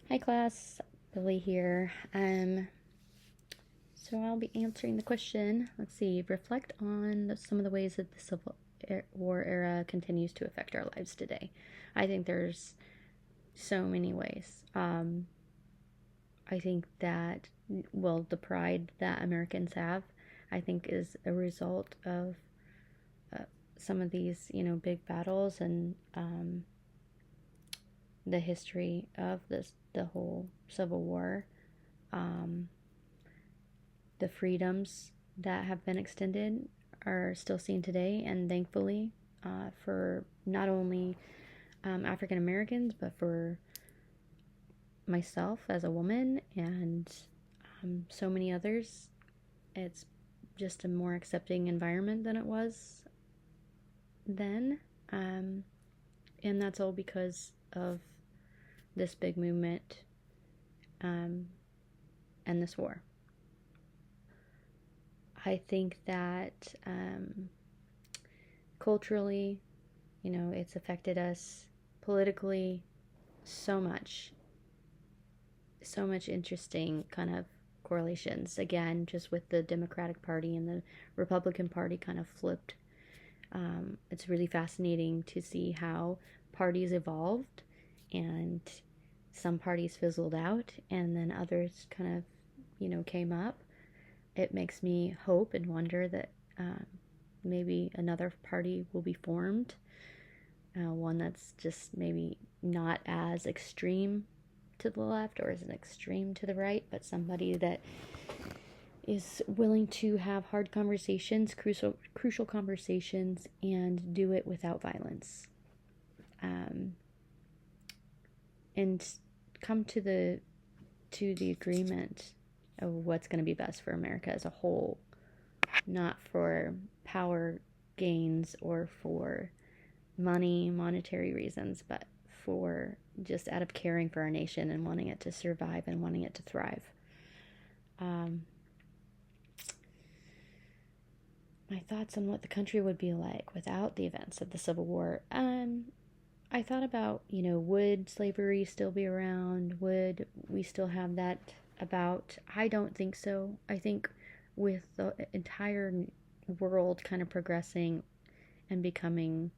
Hi class, Billy here. So I'll be answering the question. Let's see, reflect on some of the ways that the Civil War era continues to affect our lives today. I think there's so many ways. I think that, well, the pride that Americans have, I think, is a result of uh, some of these, big battles and the history of the whole Civil War. Um, the freedoms that have been extended are still seen today, and thankfully, for not only African Americans, but for myself as a woman and so many others. It's just a more accepting environment than it was then. And that's all because of this big movement and this war. I think that culturally, it's affected us politically so much. So much interesting kind of correlations. Again, just with the Democratic Party and the Republican Party kind of flipped. It's really fascinating to see how parties evolved and some parties fizzled out and then others kind of, came up. It makes me hope and wonder that maybe another party will be formed, one that's just maybe not as extreme to the left or as an extreme to the right, but somebody that is willing to have hard conversations, crucial conversations, and do it without violence, and come to the agreement of what's going to be best for America as a whole, not for power gains or for monetary reasons, but for just out of caring for our nation and wanting it to survive and wanting it to thrive. My thoughts on what the country would be like without the events of the Civil War. I thought about, would slavery still be around? Would we still have that about? I don't think so. I think with the entire world kind of progressing and becoming,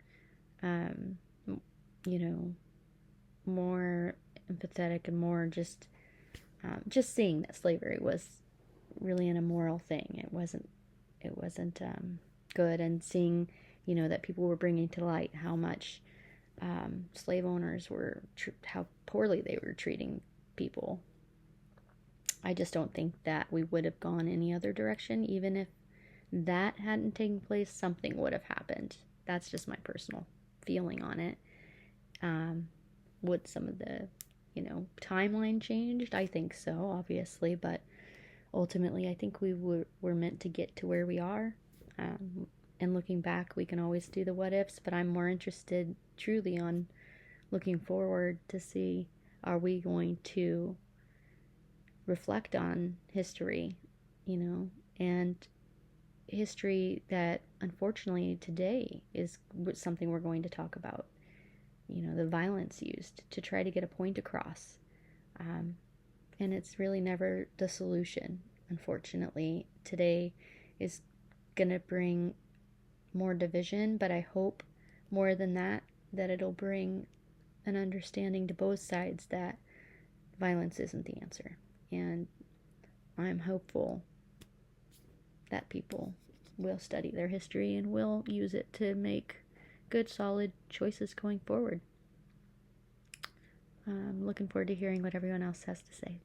you know, more empathetic and more just seeing that slavery was really an immoral thing. It wasn't good, and seeing, that people were bringing to light how much slave owners were, how poorly they were treating people. I just don't think that we would have gone any other direction. Even if that hadn't taken place, something would have happened. That's just my personal feeling on it. Would some of the, timeline changed? I think so, obviously, but ultimately, I think we were meant to get to where we are. And looking back, we can always do the what ifs, but I'm more interested truly on looking forward to see, are we going to reflect on history, and history that unfortunately today is something we're going to talk about. The violence used to try to get a point across. And it's really never the solution. Unfortunately, today is going to bring more division, but I hope more than that it'll bring an understanding to both sides that violence isn't the answer. And I'm hopeful that people will study their history and will use it to make good, solid choices going forward. I'm looking forward to hearing what everyone else has to say.